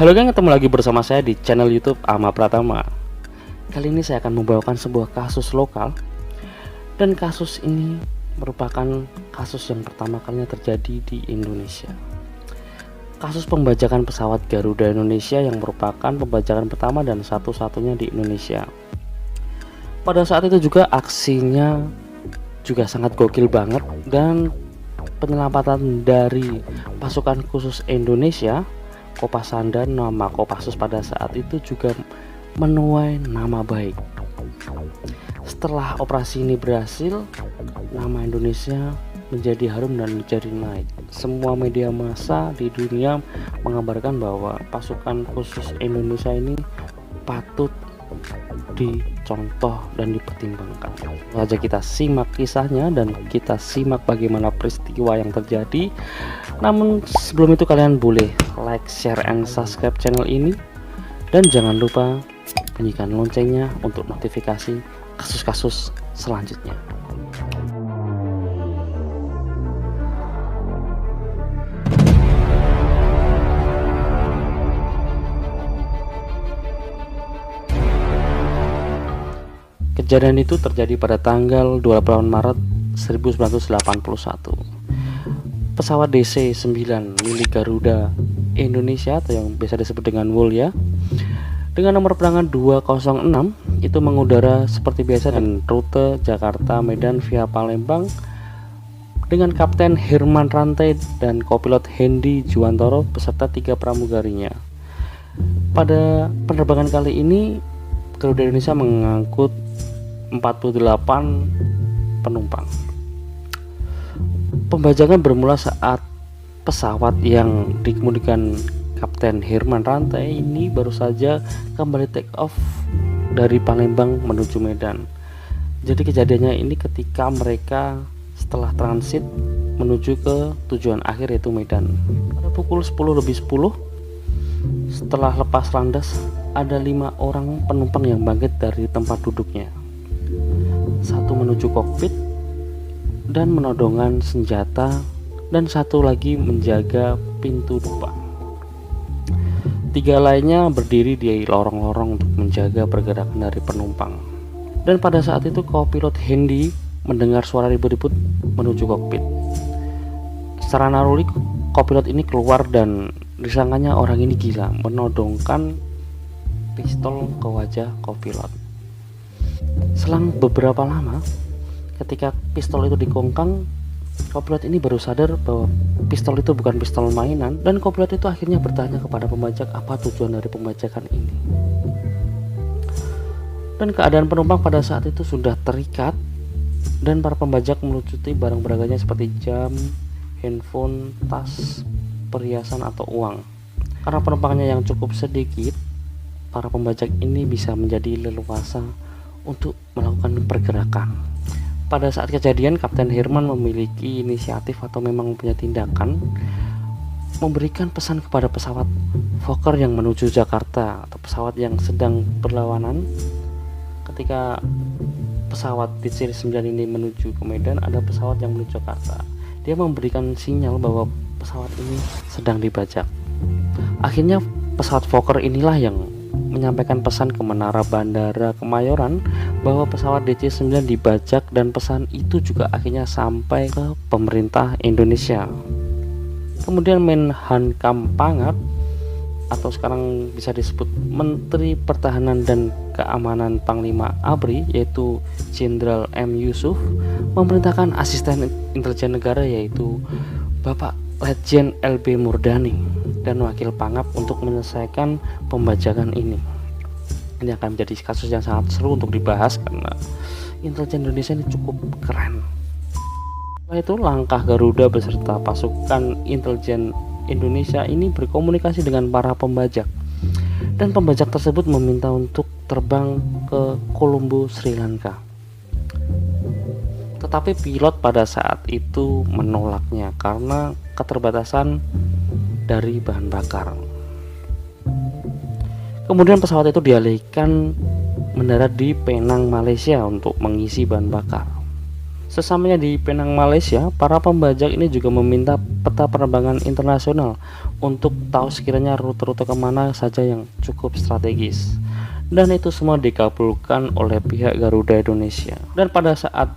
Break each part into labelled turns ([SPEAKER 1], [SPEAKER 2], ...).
[SPEAKER 1] Halo gang, ketemu lagi bersama saya di channel YouTube Ama Pratama. Kali ini saya akan membawakan sebuah kasus lokal, dan kasus ini merupakan kasus yang pertama kalinya terjadi di Indonesia. Kasus pembajakan pesawat Garuda Indonesia yang merupakan pembajakan pertama dan satu-satunya di Indonesia. Pada saat itu juga aksinya juga sangat gokil banget, dan penyelamatan dari pasukan khusus Indonesia Kopassus dan nama Kopassus pada saat itu juga menuai nama baik. Setelah operasi ini berhasil, nama Indonesia menjadi harum dan menjadi naik. Semua media massa di dunia mengabarkan bahwa pasukan khusus Indonesia ini patut dicontoh dan dipertimbangkan. Saja kita simak kisahnya dan kita simak bagaimana peristiwa yang terjadi. Namun sebelum itu kalian boleh like, share, and subscribe channel ini, dan jangan lupa bunyikan loncengnya untuk notifikasi kasus-kasus selanjutnya. Kejadian itu terjadi pada tanggal 28 Maret 1981. Pesawat DC-9 milik Garuda Indonesia atau yang biasa disebut dengan WOL ya, dengan nomor penerbangan 206 itu mengudara seperti biasa dan rute Jakarta Medan via Palembang dengan Kapten Herman Rantai dan kopilot Hendy Juwantoro beserta 3 pramugarinya. Pada penerbangan kali ini Garuda Indonesia mengangkut 48 penumpang. Pembajakan bermula saat pesawat yang dikemudikan Kapten Herman Rantai ini baru saja kembali take off dari Palembang menuju Medan. Jadi kejadiannya ini ketika mereka setelah transit menuju ke tujuan akhir yaitu Medan. Pada pukul 10:10 setelah lepas landas, ada 5 orang penumpang yang bangkit dari tempat duduknya. Satu menuju kokpit dan menodongkan senjata, dan satu lagi menjaga pintu depan. 3 lainnya berdiri di lorong-lorong untuk menjaga pergerakan dari penumpang. Dan pada saat itu kopilot Hendy mendengar suara ribut-ribut menuju kokpit. Secara naluri kopilot ini keluar dan disangkanya orang ini gila, menodongkan pistol ke wajah kopilot. Selang beberapa lama, ketika pistol itu dikongkang, kopilot ini baru sadar bahwa pistol itu bukan pistol mainan, dan kopilot itu akhirnya bertanya kepada pembajak apa tujuan dari pembajakan ini. Dan keadaan penumpang pada saat itu sudah terikat, dan para pembajak melucuti barang berharganya seperti jam, handphone, tas, perhiasan atau uang. Karena penumpangnya yang cukup sedikit, para pembajak ini bisa menjadi leluasa untuk melakukan pergerakan. Pada saat kejadian, Kapten Herman memiliki inisiatif atau memang punya tindakan memberikan pesan kepada pesawat Fokker yang menuju Jakarta atau pesawat yang sedang berlawanan. Ketika pesawat DC-9 ini menuju ke Medan, ada pesawat yang menuju Jakarta. Dia memberikan sinyal bahwa pesawat ini sedang dibajak. Akhirnya pesawat Fokker inilah yang menyampaikan pesan ke menara Bandara Kemayoran bahwa pesawat DC-9 dibajak, dan pesan itu juga akhirnya sampai ke pemerintah Indonesia. Kemudian Menhankam Pangat atau sekarang bisa disebut Menteri Pertahanan dan Keamanan Panglima ABRI yaitu Jenderal M. Yusuf memerintahkan asisten intelijen negara yaitu Bapak Letjen LB Murdani dan Wakil Pangap untuk menyelesaikan pembajakan ini. Ini akan menjadi kasus yang sangat seru untuk dibahas karena intelijen Indonesia ini cukup keren. Setelah itu langkah Garuda beserta pasukan intelijen Indonesia ini berkomunikasi dengan para pembajak, dan pembajak tersebut meminta untuk terbang ke Colombo, Sri Lanka. Tetapi pilot pada saat itu menolaknya karena keterbatasan dari bahan bakar. Kemudian pesawat itu dialihkan mendarat di Penang, Malaysia untuk mengisi bahan bakar. Sesamanya di Penang, Malaysia, para pembajak ini juga meminta peta penerbangan internasional untuk tahu sekiranya rute-rute kemana saja yang cukup strategis. Dan itu semua dikabulkan oleh pihak Garuda Indonesia. Dan pada saat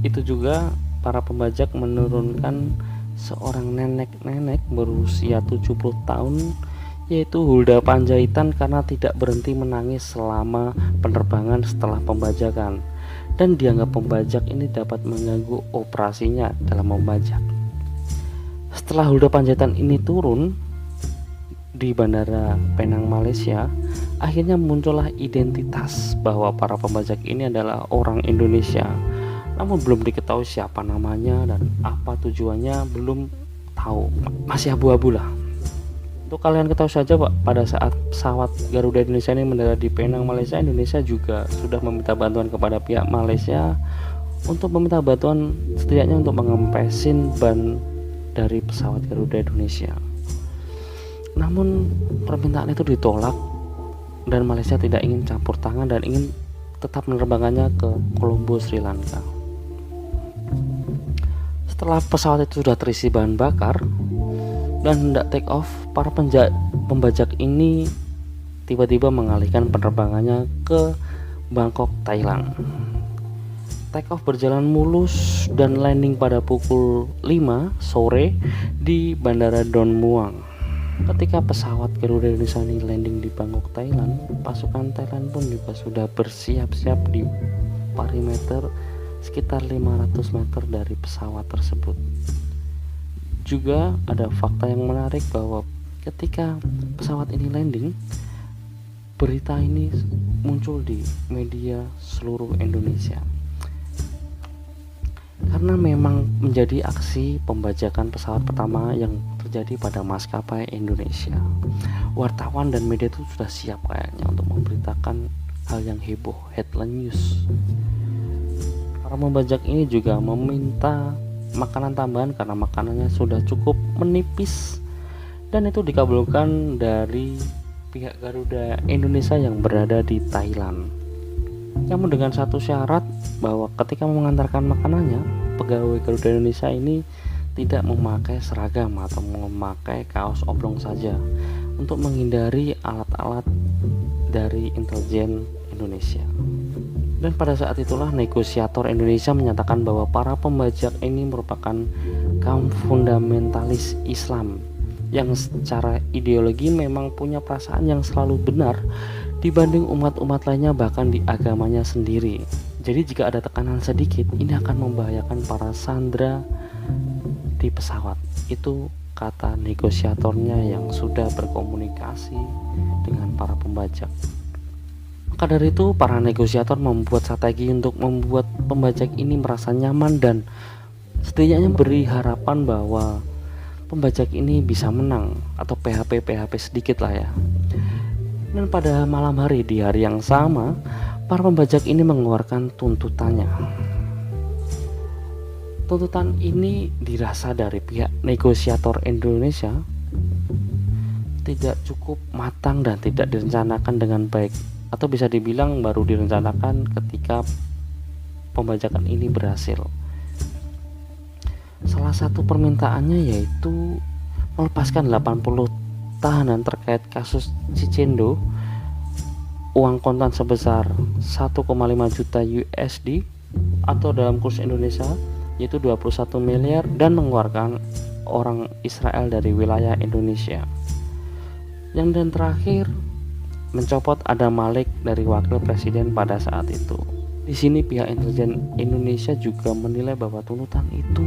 [SPEAKER 1] itu juga para pembajak menurunkan seorang nenek-nenek berusia 70 tahun, yaitu Hulda Panjaitan, karena tidak berhenti menangis selama penerbangan setelah pembajakan, dan dianggap pembajak ini dapat mengganggu operasinya dalam membajak. Setelah Hulda Panjaitan ini turun di Bandara Penang, Malaysia, akhirnya muncullah identitas bahwa para pembajak ini adalah orang Indonesia, namun belum diketahui siapa namanya dan apa tujuannya, belum tahu, masih abu-abu lah. Untuk kalian ketahui saja Pak, pada saat pesawat Garuda Indonesia ini mendarat di Penang, Malaysia, Indonesia juga sudah meminta bantuan kepada pihak Malaysia untuk meminta bantuan setidaknya untuk mengempesin ban dari pesawat Garuda Indonesia. Namun permintaan itu ditolak dan Malaysia tidak ingin campur tangan dan ingin tetap menerbangannya ke Colombo, Sri Lanka. Setelah pesawat itu sudah terisi bahan bakar dan hendak take off, para pembajak ini tiba-tiba mengalihkan penerbangannya ke Bangkok, Thailand. Take off berjalan mulus dan landing pada pukul 5 sore di Bandara Don Muang. Ketika pesawat Garuda Indonesia ini landing di Bangkok, Thailand, pasukan Thailand pun juga sudah bersiap-siap di perimeter sekitar 500 meter dari pesawat tersebut. Juga ada fakta yang menarik bahwa ketika pesawat ini landing, berita ini muncul di media seluruh Indonesia. Karena memang menjadi aksi pembajakan pesawat pertama yang terjadi pada maskapai Indonesia. Wartawan dan media itu sudah siap kayaknya untuk memberitakan hal yang heboh, headline news. Para pembajak ini juga meminta makanan tambahan karena makanannya sudah cukup menipis, dan itu dikabulkan dari pihak Garuda Indonesia yang berada di Thailand. Namun dengan satu syarat, bahwa ketika mengantarkan makanannya, pegawai Garuda Indonesia ini tidak memakai seragam atau memakai kaos oblong saja untuk menghindari alat-alat dari intelijen Indonesia. Dan pada saat itulah negosiator Indonesia menyatakan bahwa para pembajak ini merupakan kaum fundamentalis Islam yang secara ideologi memang punya perasaan yang selalu benar dibanding umat-umat lainnya, bahkan di agamanya sendiri. Jadi jika ada tekanan sedikit, ini akan membahayakan para sandera di pesawat. Itu kata negosiatornya yang sudah berkomunikasi dengan para pembajak. Maka dari itu para negosiator membuat strategi untuk membuat pembajak ini merasa nyaman dan setidaknya beri harapan bahwa pembajak ini bisa menang atau PHP sedikit lah ya. Dan pada malam hari, di hari yang sama, para pembajak ini mengeluarkan tuntutannya. Tuntutan ini dirasa dari pihak negosiator Indonesia tidak cukup matang dan tidak direncanakan dengan baik, atau bisa dibilang baru direncanakan ketika pembajakan ini berhasil. Salah satu permintaannya yaitu melepaskan 80 tahanan terkait kasus Cicendo, uang kontan sebesar 1,5 juta USD atau dalam kurs Indonesia yaitu 21 miliar, dan mengeluarkan orang Israel dari wilayah Indonesia. Yang dan terakhir, mencopot Adam Malik dari wakil presiden pada saat itu. Di sini pihak intelijen Indonesia juga menilai bahwa tuntutan itu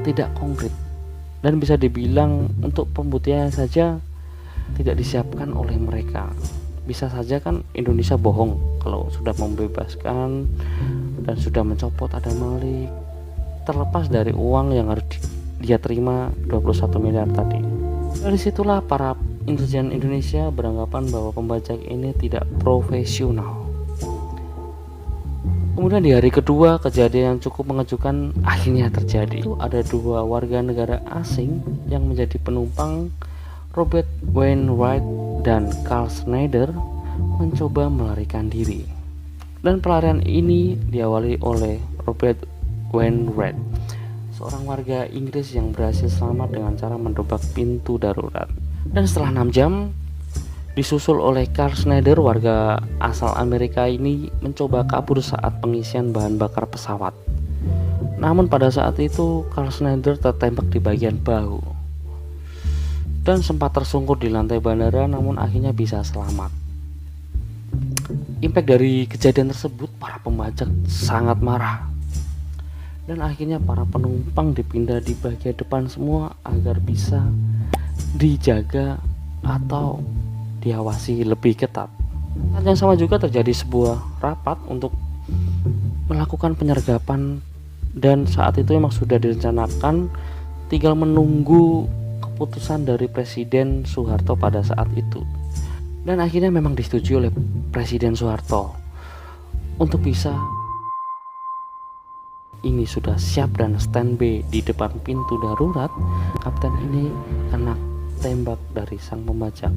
[SPEAKER 1] tidak konkret dan bisa dibilang untuk pembuktian saja tidak disiapkan oleh mereka. Bisa saja kan Indonesia bohong kalau sudah membebaskan dan sudah mencopot Adam Malik, terlepas dari uang yang harus dia terima 21 miliar tadi. Dari situlah para intelijen Indonesia beranggapan bahwa pembajak ini tidak profesional. Kemudian di hari kedua, kejadian yang cukup mengejutkan akhirnya terjadi. Itu ada dua warga negara asing yang menjadi penumpang, Robert Wainwright dan Carl Schneider, mencoba melarikan diri. Dan pelarian ini diawali oleh Robert Wainwright. seorang warga Inggris yang berhasil selamat dengan cara mendobrak pintu darurat. Dan setelah 6 jam, disusul oleh Carl Schneider, warga asal Amerika ini mencoba kabur saat pengisian bahan bakar pesawat. Namun pada saat itu Carl Schneider tertembak di bagian bahu dan sempat tersungkur di lantai bandara, namun akhirnya bisa selamat. Impact dari kejadian tersebut, para pembajak sangat marah dan akhirnya para penumpang dipindah di bagian depan semua agar bisa dijaga atau diawasi lebih ketat. Saat yang sama juga terjadi sebuah rapat untuk melakukan penyergapan, dan saat itu memang sudah direncanakan, tinggal menunggu keputusan dari Presiden Soeharto pada saat itu. Dan akhirnya memang disetujui oleh Presiden Soeharto untuk bisa ini sudah siap dan standby di depan pintu darurat. Kapten ini kena tembak dari sang pembajak.